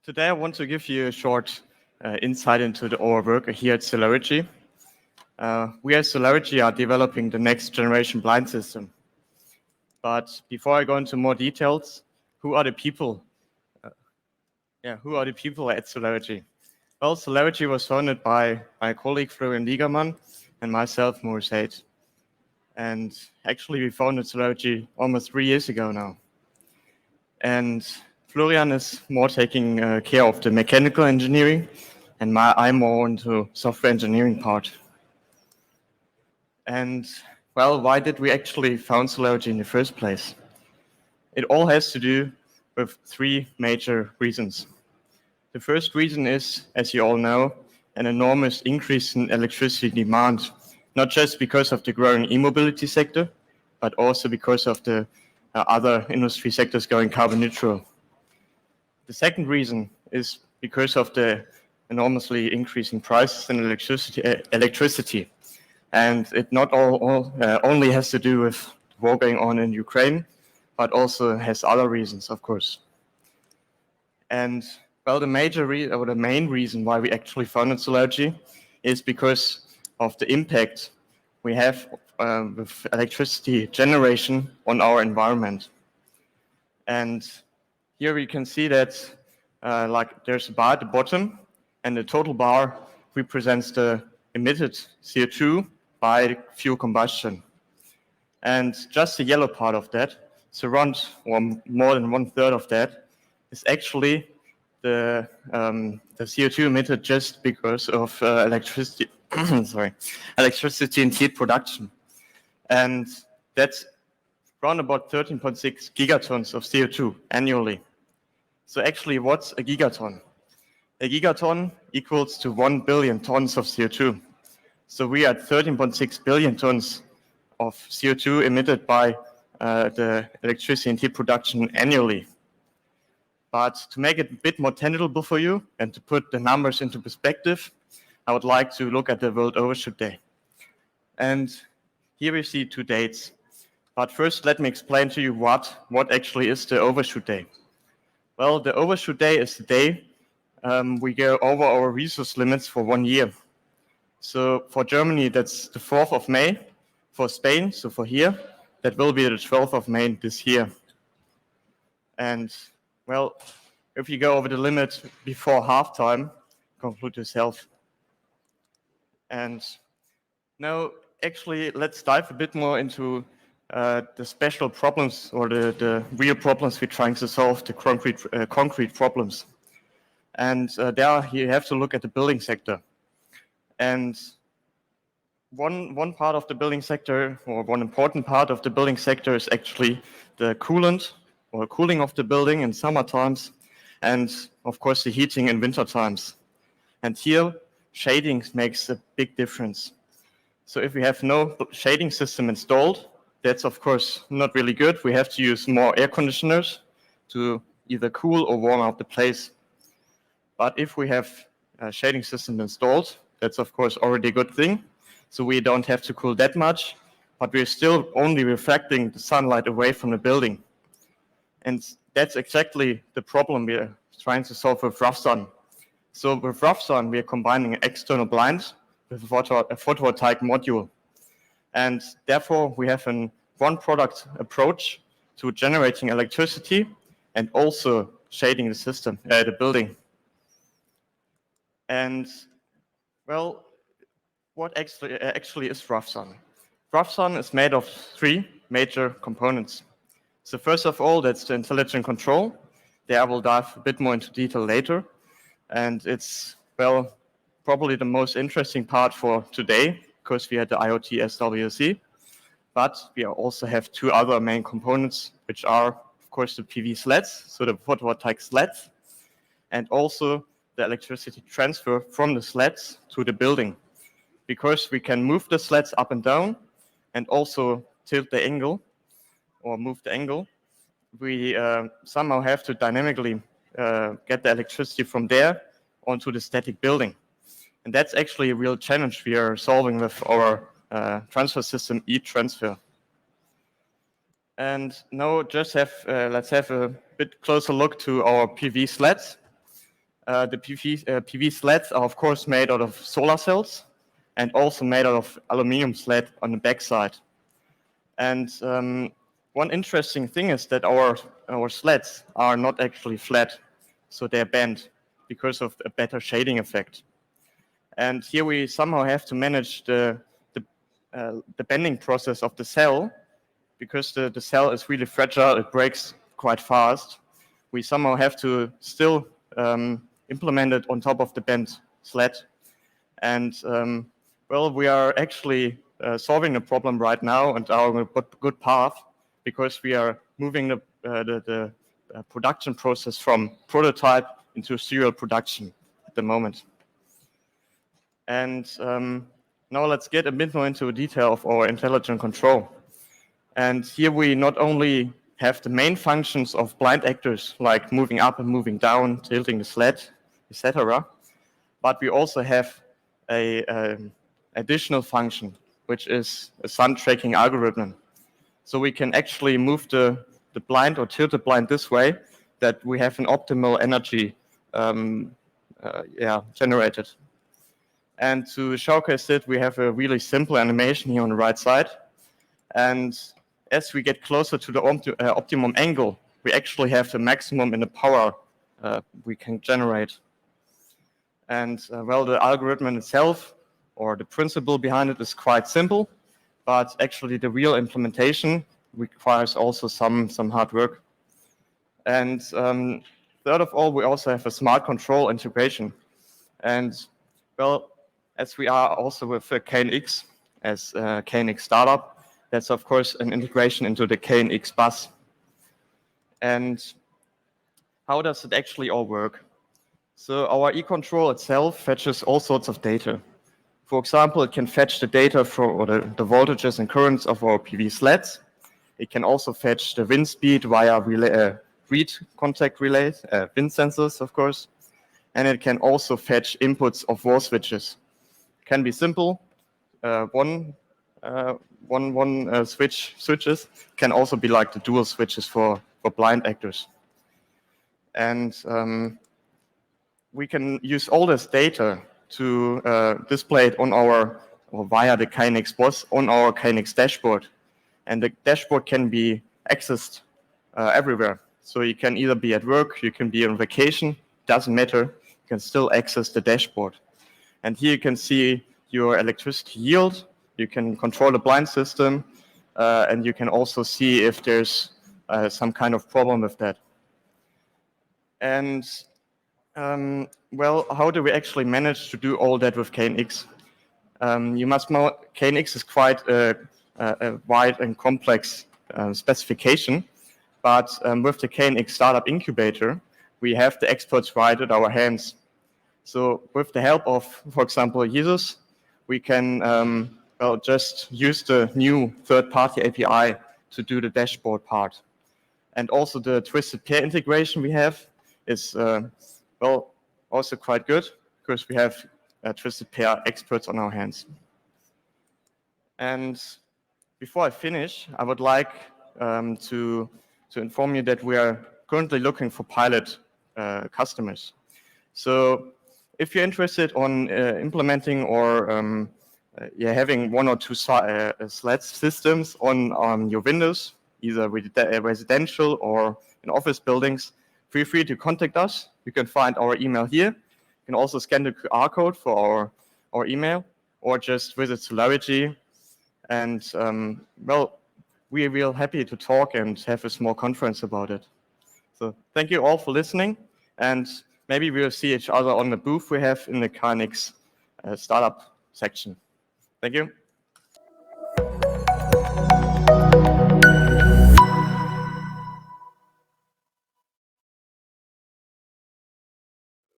Today I want to give you a short insight into our work here at Solaregy. We at Solaregy are developing the next generation blind system. But before I go into more details, who are the people? Who are the people at Solaregy? Well, Solaregy was founded by my colleague Florian Liegermann and myself, Maurice Haidt. And actually, we founded Solaregy almost 3 years ago now. And Florian is more taking care of the mechanical engineering, and I'm more into software engineering part. And well, why did we actually found Solaregy in the first place? It all has to do with 3 major reasons. The first reason is, as you all know, an enormous increase in electricity demand, not just because of the growing e-mobility sector, but also because of the other industry sectors going carbon neutral. The second reason is because of the enormously increasing prices in electricity. And it not only has to do with the war going on in Ukraine, but also has other reasons, of course. And well, the main reason why we actually founded Solaregy is because of the impact we have with electricity generation on our environment. And here we can see that there's a bar at the bottom, and the total bar represents the emitted CO2 by fuel combustion. And just the yellow part of that, so around or more than 1/3 of that, is actually the CO2 emitted just because of electricity, electricity and heat production. And that's around about 13.6 gigatons of CO2 annually. So actually, what's a gigaton? A gigaton equals to 1 billion tons of CO2. So we are at 13.6 billion tons of CO2 emitted by the electricity and heat production annually. But to make it a bit more tangible for you and to put the numbers into perspective, I would like to look at the World Overshoot Day. And here we see 2 dates. But first, let me explain to you what actually is the Overshoot Day. Well, the Overshoot Day is the day we go over our resource limits for 1 year. So for Germany, that's the 4th of May. For Spain, so for here, that will be the 12th of May this year. And well, if you go over the limit before halftime, conclude yourself. And now, actually, let's dive a bit more into the special problems or the real problems we're trying to solve, the concrete problems. And there you have to look at the building sector. And one part of the building sector, or one important part of the building sector, is actually the coolant or cooling of the building in summer times, and of course the heating in winter times. And here, shading makes a big difference. So if we have no shading system installed, that's of course not really good. We have to use more air conditioners to either cool or warm up the place. But if we have a shading system installed, that's of course already a good thing. So we don't have to cool that much, but we're still only reflecting the sunlight away from the building. And that's exactly the problem we're trying to solve with rough sun. So with rough sun, we are combining an external blind with a photovoltaic module. And therefore, we have a one-product approach to generating electricity and also shading the system, the building. And well, what actually is rough sun? Rough sun is made of 3 major components. So first of all, that's the intelligent control. There I will dive a bit more into detail later. And it's, well, probably the most interesting part for today, because we had the IoT SWC. But we also have 2 other main components, which are, of course, the PV sleds, so the photovoltaic sleds, and also the electricity transfer from the sleds to the building. Because we can move the sleds up and down and also tilt the angle or move the angle, we somehow have to dynamically get the electricity from there onto the static building. And that's actually a real challenge we are solving with our transfer system, e-transfer. And now just let's have a bit closer look to our PV sleds. The PV sleds are of course made out of solar cells and also made out of aluminum sled on the backside. And one interesting thing is that our sleds are not actually flat, so they're bent because of a better shading effect. And here we somehow have to manage the bending process of the cell, because the cell is really fragile, it breaks quite fast. We somehow have to still implement it on top of the bent sled. And well, we are actually solving the problem right now and are on a good path, because we are moving the production process from prototype into serial production at the moment. And now let's get a bit more into detail of our intelligent control. And here we not only have the main functions of blind actors, like moving up and moving down, tilting the sled, etc., but we also have a additional function, which is a sun tracking algorithm. So we can actually move the blind or tilt the blind this way, that we have an optimal energy generated. And to showcase it, we have a really simple animation here on the right side. And as we get closer to the optimum angle, we actually have the maximum in the power we can generate. And well, the algorithm itself, or the principle behind it, is quite simple, but actually the real implementation requires also some hard work. And third of all, we also have a smart control integration. And well, as we are also with KNX as a KNX startup, that's of course an integration into the KNX bus. And how does it actually all work? So our e-control itself fetches all sorts of data. For example, it can fetch the data for the voltages and currents of our PV sleds. It can also fetch the wind speed via read contact relays, wind sensors, of course. And it can also fetch inputs of wall switches. It can be simple. One switches can also be like the dual switches for blind actors. And we can use all this data to display it on or via the KNX boss on our KNX dashboard. And the dashboard can be accessed everywhere. So you can either be at work, you can be on vacation, doesn't matter, you can still access the dashboard. And here you can see your electricity yield, you can control the blind system, and you can also see if there's some kind of problem with that. And well, how do we actually manage to do all that with KNX? You must know KNX is quite a wide and complex specification, but with the KNX Startup Incubator, we have the experts right at our hands. So with the help of, for example, Jesus, we can well, just use the new third-party API to do the dashboard part. And also the twisted pair integration we have is well, also quite good, because we have twisted pair experts on our hands. And before I finish, I would like to inform you that we are currently looking for pilot customers. So if you're interested on implementing or having one or two sled systems on your windows, either residential or in office buildings, feel free to contact us. You can find our email here. You can also scan the QR code for our email, or just visit Solaregy. And well, we are real happy to talk and have a small conference about it. So thank you all for listening, and maybe we'll see each other on the booth we have in the KNX startup section. Thank you.